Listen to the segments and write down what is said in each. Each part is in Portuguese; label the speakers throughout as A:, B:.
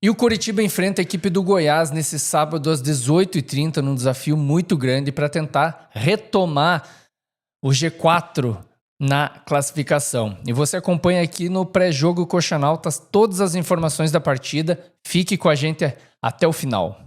A: E o Coritiba enfrenta a equipe do Goiás nesse sábado às 18h30 num desafio muito grande para tentar retomar o G4 na classificação. E você acompanha aqui no pré-jogo Coxanautas todas as informações da partida. Fique com a gente até o final.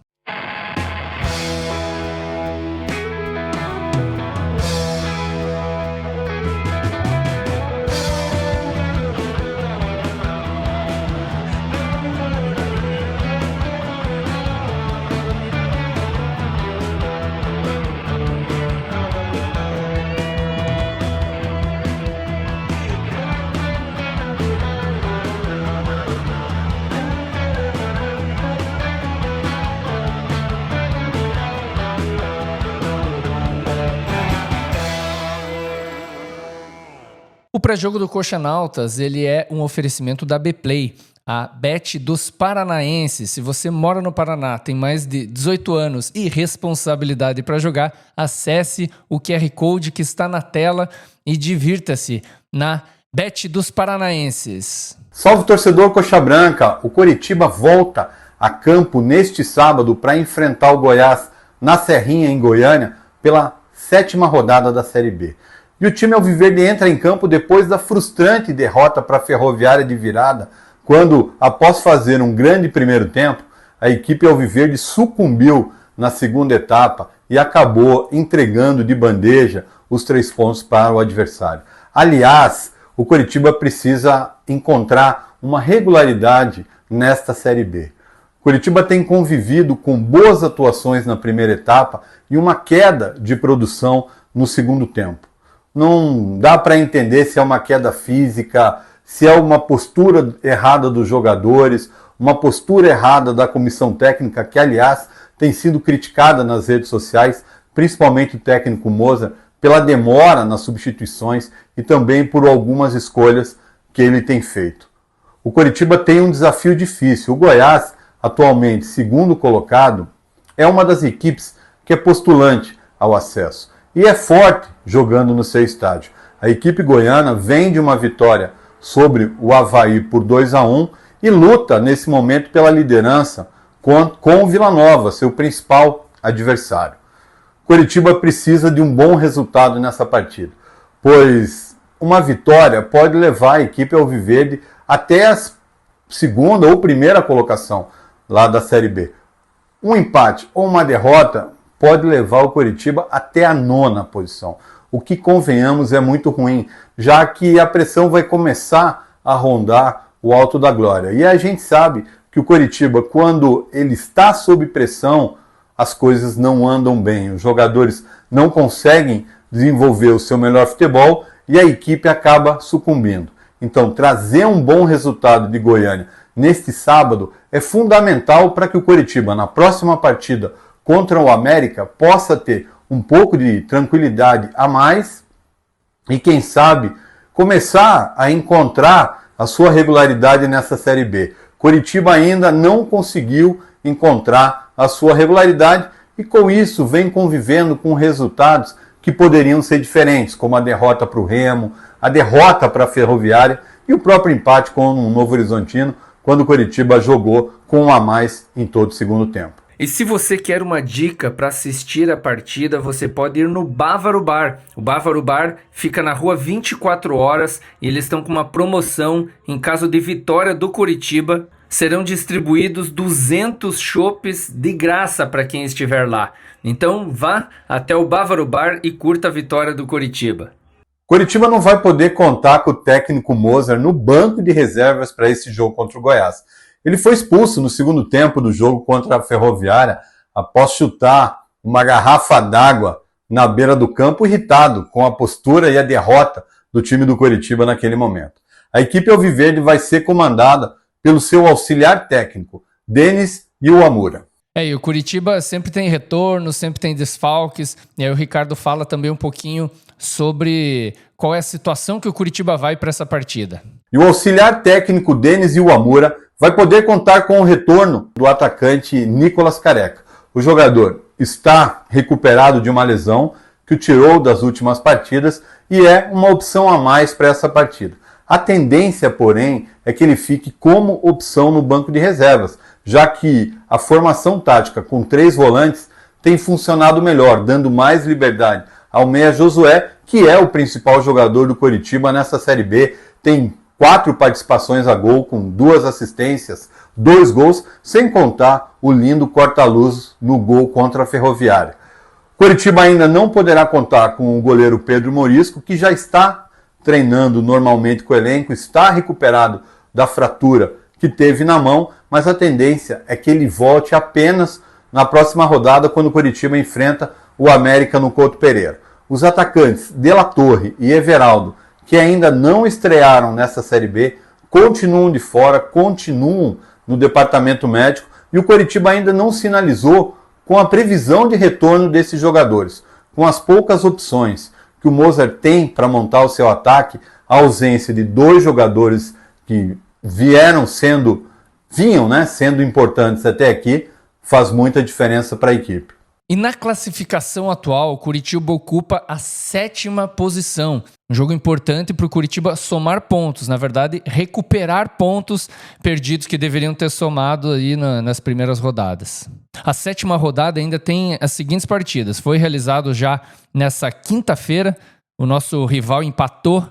A: O pré-jogo do Coxanautas, ele é um oferecimento da Bplay, a Bet dos Paranaenses. Se você mora no Paraná, tem mais de 18 anos e responsabilidade para jogar, acesse o QR Code que está na tela e divirta-se na Bet dos Paranaenses.
B: Salve torcedor Coxa Branca, o Coritiba volta a campo neste sábado para enfrentar o Goiás na Serrinha, em Goiânia, pela 7ª rodada da Série B. E o time alviverde entra em campo depois da frustrante derrota para a Ferroviária de virada, quando, após fazer um grande primeiro tempo, a equipe alviverde sucumbiu na segunda etapa e acabou entregando de bandeja os 3 pontos para o adversário. Aliás, o Coritiba precisa encontrar uma regularidade nesta Série B. O Coritiba tem convivido com boas atuações na primeira etapa e uma queda de produção no segundo tempo. Não dá para entender se é uma queda física, se é uma postura errada dos jogadores, uma postura errada da comissão técnica, que, aliás, tem sido criticada nas redes sociais, principalmente o técnico Moser, pela demora nas substituições e também por algumas escolhas que ele tem feito. O Coritiba tem um desafio difícil. O Goiás, atualmente segundo colocado, é uma das equipes que é postulante ao acesso. E é forte jogando no seu estádio. A equipe goiana vem de uma vitória sobre o Avaí por 2-1 e luta nesse momento pela liderança com o Vila Nova, seu principal adversário. Coritiba precisa de um bom resultado nessa partida, pois uma vitória pode levar a equipe alviverde até a segunda ou primeira colocação lá da Série B. Um empate ou uma derrota pode levar o Coritiba até a 9ª posição, o que, convenhamos, é muito ruim, já que a pressão vai começar a rondar o alto da glória. E a gente sabe que o Coritiba, quando ele está sob pressão, as coisas não andam bem, os jogadores não conseguem desenvolver o seu melhor futebol e a equipe acaba sucumbindo. Então, trazer um bom resultado de Goiânia neste sábado é fundamental para que o Coritiba, na próxima partida contra o América, possa ter um pouco de tranquilidade a mais e, quem sabe, começar a encontrar a sua regularidade nessa Série B. Coritiba ainda não conseguiu encontrar a sua regularidade e, com isso, vem convivendo com resultados que poderiam ser diferentes, como a derrota para o Remo, a derrota para a Ferroviária e o próprio empate com o Novo Horizontino, quando o Coritiba jogou com um a mais em todo o segundo tempo.
A: E se você quer uma dica para assistir a partida, você pode ir no Bávaro Bar. O Bávaro Bar fica na rua 24 horas e eles estão com uma promoção. Em caso de vitória do Coritiba, serão distribuídos 200 chopes de graça para quem estiver lá. Então vá até o Bávaro Bar e curta a vitória do Coritiba.
B: Coritiba não vai poder contar com o técnico Moser no banco de reservas para esse jogo contra o Goiás. Ele foi expulso no segundo tempo do jogo contra a Ferroviária após chutar uma garrafa d'água na beira do campo, irritado com a postura e a derrota do time do Coritiba naquele momento. A equipe alviverde vai ser comandada pelo seu auxiliar técnico, Denis Iwamura.
A: E o Coritiba sempre tem retorno, sempre tem desfalques, e aí o Ricardo fala também um pouquinho sobre qual é a situação que o Coritiba vai para essa partida.
B: E o auxiliar técnico Denis Iwamura vai poder contar com o retorno do atacante Nicolas Careca. O jogador está recuperado de uma lesão que o tirou das últimas partidas e é uma opção a mais para essa partida. A tendência, porém, é que ele fique como opção no banco de reservas, já que a formação tática com 3 volantes tem funcionado melhor, dando mais liberdade ao meia Josué, que é o principal jogador do Coritiba nessa Série B, tem 4 participações a gol, com 2 assistências, 2 gols, sem contar o lindo corta-luz no gol contra a Ferroviária. Coritiba ainda não poderá contar com o goleiro Pedro Morisco, que já está treinando normalmente com o elenco, está recuperado da fratura que teve na mão, mas a tendência é que ele volte apenas na próxima rodada, quando o Coritiba enfrenta o América no Couto Pereira. Os atacantes De La Torre e Everaldo, que ainda não estrearam nessa Série B, continuam de fora, continuam no departamento médico, e o Coritiba ainda não sinalizou com a previsão de retorno desses jogadores. Com as poucas opções que o Mozart tem para montar o seu ataque, a ausência de 2 jogadores que vinham sendo importantes até aqui, faz muita diferença para a equipe.
A: E na classificação atual, o Coritiba ocupa a 7ª posição. Um jogo importante para o Coritiba somar pontos, na verdade, recuperar pontos perdidos que deveriam ter somado aí nas primeiras rodadas. A 7ª rodada ainda tem as seguintes partidas. Foi realizado já nessa quinta-feira. O nosso rival empatou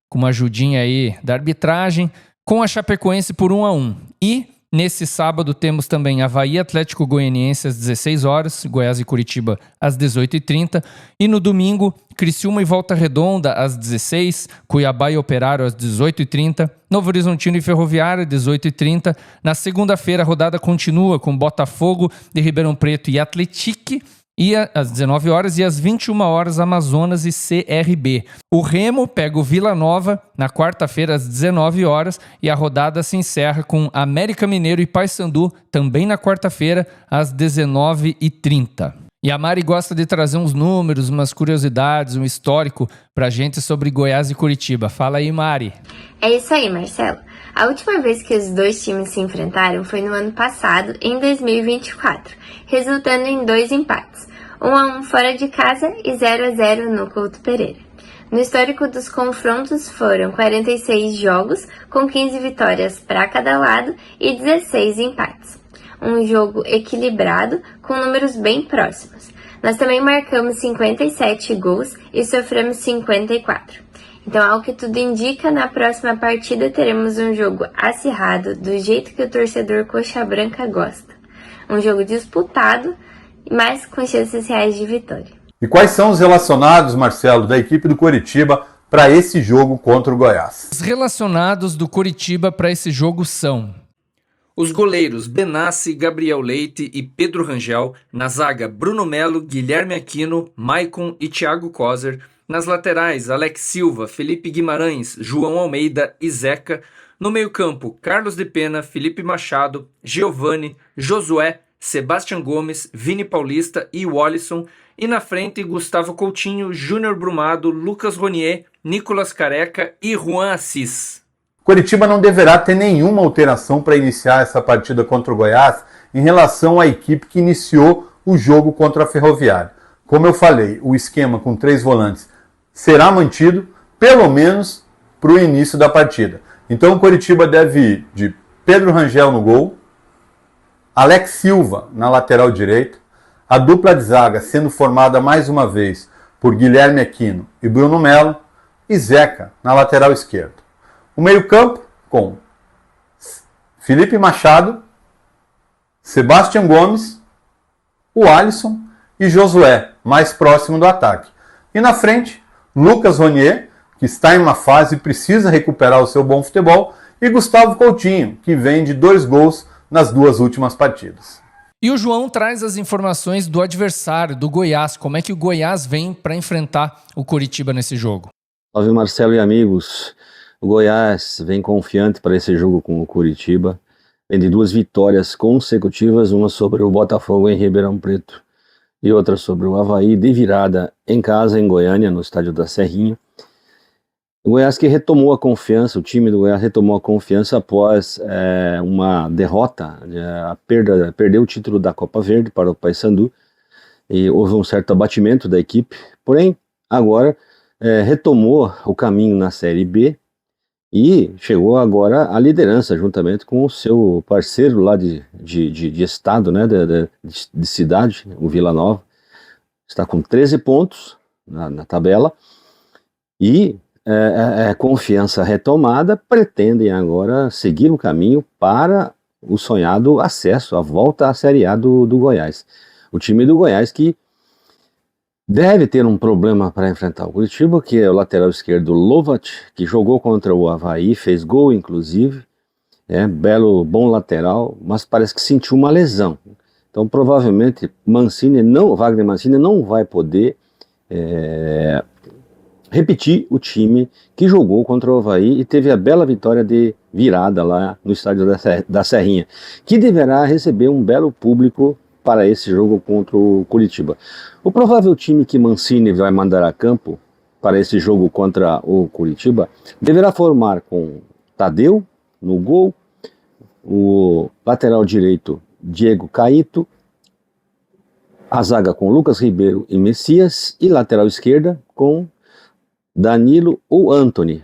A: com uma ajudinha aí da arbitragem com a Chapecoense por 1-1. E nesse sábado temos também Avaí Atlético Goianiense às 16 horas, Goiás e Coritiba às 18h30. E no domingo, Criciúma e Volta Redonda às 16h, Cuiabá e Operário às 18h30, Novo Horizontino e Ferroviária às 18h30. Na segunda-feira a rodada continua com Botafogo de Ribeirão Preto e Atletique, e às 19 horas e às 21 horas Amazonas e CRB. O Remo pega o Vila Nova na quarta-feira às 19 horas e a rodada se encerra com América Mineiro e Paysandu também na quarta-feira às 19h30. E a Mari gosta de trazer uns números, umas curiosidades, um histórico pra gente sobre Goiás e Coritiba. Fala aí, Mari.
C: É isso aí, Marcelo. A última vez que os 2 times se enfrentaram foi no ano passado, em 2024, resultando em 2 empates. 1-1 fora de casa e 0-0 no Couto Pereira. No histórico dos confrontos foram 46 jogos, com 15 vitórias para cada lado e 16 empates. Um jogo equilibrado, com números bem próximos. Nós também marcamos 57 gols e sofremos 54. Então, ao que tudo indica, na próxima partida teremos um jogo acirrado, do jeito que o torcedor coxa branca gosta. Um jogo disputado, mas com chances reais de vitória.
B: E quais são os relacionados, Marcelo, da equipe do Coritiba para esse jogo contra o Goiás?
A: Os relacionados do Coritiba para esse jogo são os goleiros Benassi, Gabriel Leite e Pedro Rangel. Na zaga, Bruno Melo, Guilherme Aquino, Maicon e Thiago Coser. Nas laterais, Alex Silva, Felipe Guimarães, João Almeida e Zeca. No meio-campo, Carlos de Pena, Felipe Machado, Giovani, Josué, Sebastião Gomes, Vini Paulista e Wallison. E na frente, Gustavo Coutinho, Júnior Brumado, Lucas Ronier, Nicolas Careca e Juan Assis.
B: Coritiba não deverá ter nenhuma alteração para iniciar essa partida contra o Goiás em relação à equipe que iniciou o jogo contra a Ferroviária. Como eu falei, o esquema com 3 volantes será mantido, pelo menos para o início da partida. Então o Coritiba deve ir de Pedro Rangel no gol, Alex Silva na lateral direita, a dupla de zaga sendo formada mais uma vez por Guilherme Aquino e Bruno Melo, e Zeca na lateral esquerda. O meio-campo com Felipe Machado, Sebastião Gomes, o Alisson e Josué, mais próximo do ataque. E na frente, Lucas Ronier, que está em uma fase e precisa recuperar o seu bom futebol, e Gustavo Coutinho, que vem de 2 gols nas 2 últimas partidas.
A: E o João traz as informações do adversário, do Goiás. Como é que o Goiás vem para enfrentar o Coritiba nesse jogo?
D: Salve, Marcelo e amigos. O Goiás vem confiante para esse jogo com o Coritiba. Vem de 2 vitórias consecutivas, uma sobre o Botafogo em Ribeirão Preto e outra sobre o Avaí, de virada em casa, em Goiânia, no estádio da Serrinha. O Goiás que retomou a confiança, o time do Goiás retomou a confiança após uma derrota, perdeu o título da Copa Verde para o Paysandu, e houve um certo abatimento da equipe, porém agora retomou o caminho na Série B e chegou agora à liderança, juntamente com o seu parceiro lá de estado, né, de cidade, o Vila Nova. Está com 13 pontos na tabela, e confiança retomada, pretendem agora seguir o caminho para o sonhado acesso, a volta à Série A do Goiás. O time do Goiás que deve ter um problema para enfrentar o Curitiba, que é o lateral esquerdo Lovat, que jogou contra o Avaí, fez gol inclusive, bom lateral, mas parece que sentiu uma lesão. Então provavelmente Wagner Mancini não vai poder repetir o time que jogou contra o Avaí e teve a bela vitória de virada lá no estádio da Serrinha, que deverá receber um belo público para esse jogo contra o Curitiba. O provável time que Mancini vai mandar a campo para esse jogo contra o Curitiba deverá formar com Tadeu no gol, o lateral direito Diego Caíto, a zaga com Lucas Ribeiro e Messias, e lateral esquerda com Danilo ou Antony.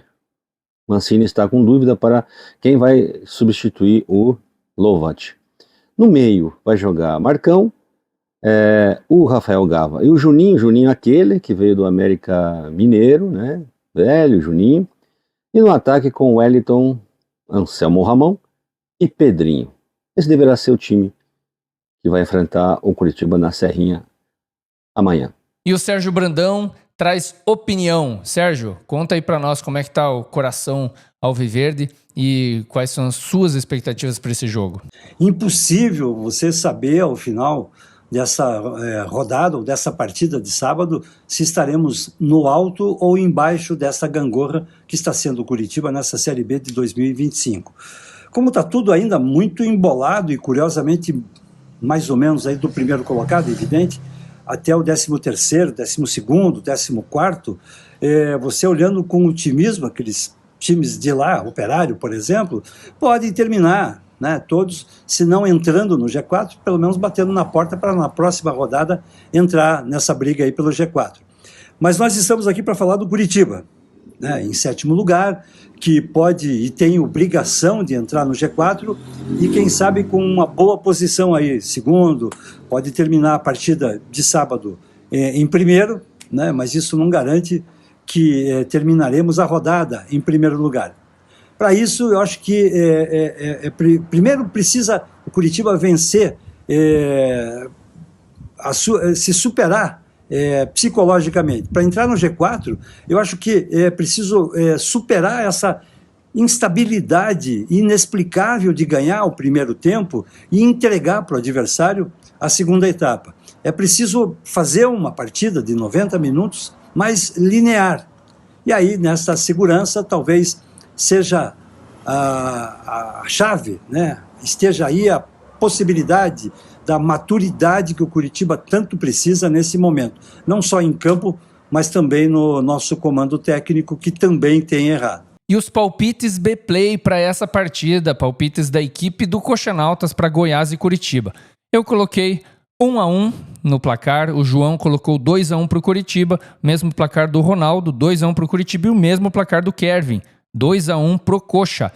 D: Mancini está com dúvida para quem vai substituir o Lovat. No meio vai jogar Marcão, o Rafael Gava e o Juninho aquele que veio do América Mineiro, né? Velho Juninho. E no ataque com Wellington, Anselmo Ramon e Pedrinho. Esse deverá ser o time que vai enfrentar o Curitiba na Serrinha amanhã.
A: E o Sérgio Brandão traz opinião. Sérgio, conta aí para nós como é que tá o coração alviverde e quais são as suas expectativas para esse jogo.
E: Impossível você saber ao final dessa rodada ou dessa partida de sábado se estaremos no alto ou embaixo dessa gangorra que está sendo o Curitiba nessa Série B de 2025. Como está tudo ainda muito embolado e curiosamente mais ou menos aí do primeiro colocado, evidente, até o 13º, 12º, 14º, você olhando com otimismo, aqueles times de lá, Operário, por exemplo, podem terminar, né, todos, se não entrando no G4, pelo menos batendo na porta para na próxima rodada entrar nessa briga aí pelo G4. Mas nós estamos aqui para falar do Curitiba, né, em 7º lugar, que pode e tem obrigação de entrar no G4 e quem sabe com uma boa posição aí, segundo, pode terminar a partida de sábado em primeiro, né, mas isso não garante que terminaremos a rodada em primeiro lugar. Para isso, eu acho que primeiro precisa o Curitiba vencer, se superar psicologicamente. Para entrar no G4, eu acho que é preciso superar essa instabilidade inexplicável de ganhar o primeiro tempo e entregar para o adversário a segunda etapa. É preciso fazer uma partida de 90 minutos mais linear. E aí, nessa segurança, talvez seja a chave, né? Esteja aí a possibilidade da maturidade que o Curitiba tanto precisa nesse momento. Não só em campo, mas também no nosso comando técnico, que também tem errado.
A: E os palpites B-Play para essa partida, palpites da equipe do Coxanautas para Goiás e Curitiba. Eu coloquei 1-1 no placar, o João colocou 2-1 para o Curitiba, mesmo placar do Ronaldo, 2-1 para o Curitiba e o mesmo placar do Kevin, 2-1 pro Coxa.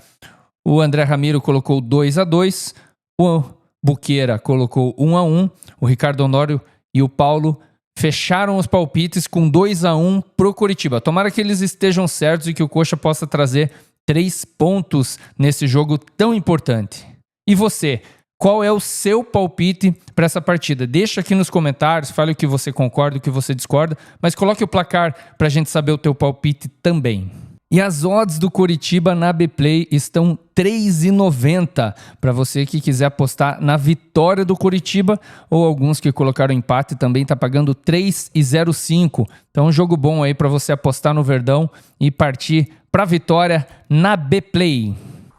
A: O André Ramiro colocou 2-2, o Buqueira colocou 1-1, o Ricardo Honório e o Paulo fecharam os palpites com 2-1 pro Curitiba. Tomara que eles estejam certos e que o Coxa possa trazer 3 pontos nesse jogo tão importante. E você? Qual é o seu palpite para essa partida? Deixa aqui nos comentários, fale o que você concorda, o que você discorda, mas coloque o placar para a gente saber o teu palpite também. E as odds do Curitiba na B-Play estão 3,90 para você que quiser apostar na vitória do Curitiba, ou alguns que colocaram empate também está pagando 3,05. Então um jogo bom aí para você apostar no Verdão e partir para a vitória na B-Play.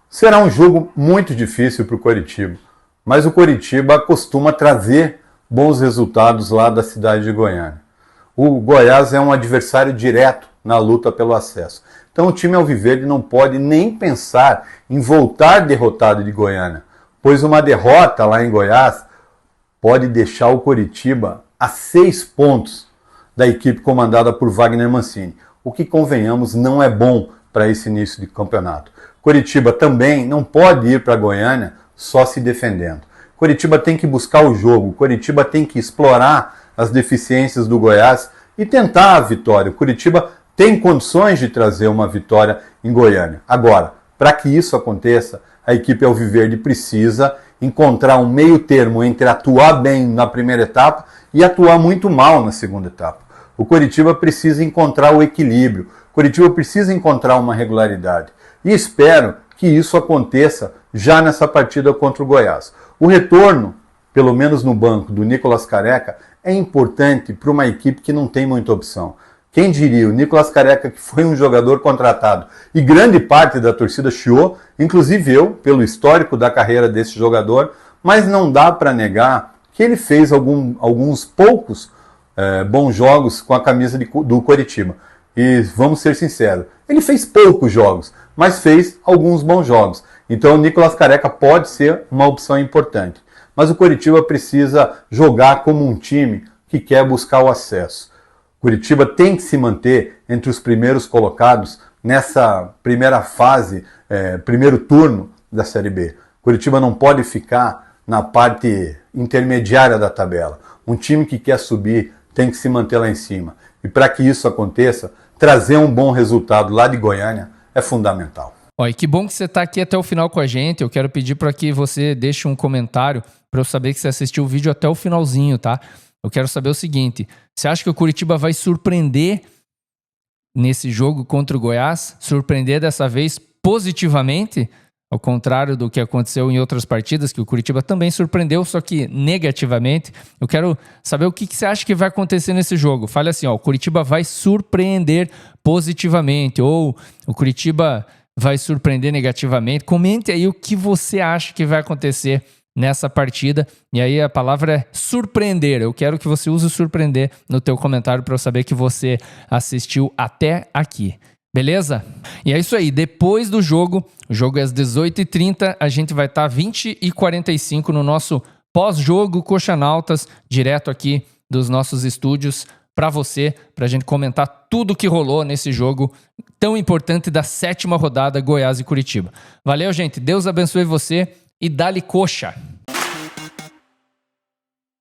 B: Será um jogo muito difícil para o Curitiba, mas o Curitiba costuma trazer bons resultados lá da cidade de Goiânia. O Goiás é um adversário direto na luta pelo acesso. Então o time alviverde não pode nem pensar em voltar derrotado de Goiânia, pois uma derrota lá em Goiás pode deixar o Curitiba a 6 pontos da equipe comandada por Wagner Mancini, o que, convenhamos, não é bom para esse início de campeonato. Coritiba também não pode ir para Goiânia só se defendendo. Coritiba tem que buscar o jogo, Coritiba tem que explorar as deficiências do Goiás e tentar a vitória. O Coritiba tem condições de trazer uma vitória em Goiânia. Agora, para que isso aconteça, a equipe alviverde precisa encontrar um meio termo entre atuar bem na primeira etapa e atuar muito mal na segunda etapa. O Coritiba precisa encontrar o equilíbrio, o Coritiba precisa encontrar uma regularidade. E espero que isso aconteça já nessa partida contra o Goiás. O retorno, pelo menos no banco, do Nicolas Careca é importante para uma equipe que não tem muita opção. Quem diria, o Nicolas Careca, que foi um jogador contratado e grande parte da torcida chiou, inclusive eu, pelo histórico da carreira desse jogador, mas não dá para negar que ele fez alguns poucos bons jogos com a camisa do Coritiba. E vamos ser sinceros, ele fez poucos jogos, mas fez alguns bons jogos. Então o Nicolas Careca pode ser uma opção importante. Mas o Coritiba precisa jogar como um time que quer buscar o acesso. Coritiba tem que se manter entre os primeiros colocados nessa primeira fase, primeiro turno da Série B. Coritiba não pode ficar na parte intermediária da tabela. Um time que quer subir tem que se manter lá em cima. E para que isso aconteça, trazer um bom resultado lá de Goiânia é fundamental.
A: E que bom que você está aqui até o final com a gente. Eu quero pedir para que você deixe um comentário para eu saber que você assistiu o vídeo até o finalzinho, tá? Eu quero saber o seguinte, você acha que o Coritiba vai surpreender nesse jogo contra o Goiás? Surpreender dessa vez positivamente? Ao contrário do que aconteceu em outras partidas, que o Coritiba também surpreendeu, só que negativamente. Eu quero saber o que você acha que vai acontecer nesse jogo. Fale assim, o Coritiba vai surpreender positivamente, ou o Coritiba vai surpreender negativamente. Comente aí o que você acha que vai acontecer nessa partida, e aí a palavra é surpreender. Eu quero que você use o surpreender no teu comentário para eu saber que você assistiu até aqui, beleza? E é isso aí, depois do jogo, o jogo é às 18h30, a gente vai estar 20h45 no nosso pós-jogo Coxanautas, direto aqui dos nossos estúdios para você, para a gente comentar tudo que rolou nesse jogo tão importante da 7ª rodada Goiás e Coritiba. Valeu, gente, Deus abençoe você e dá-lhe coxa!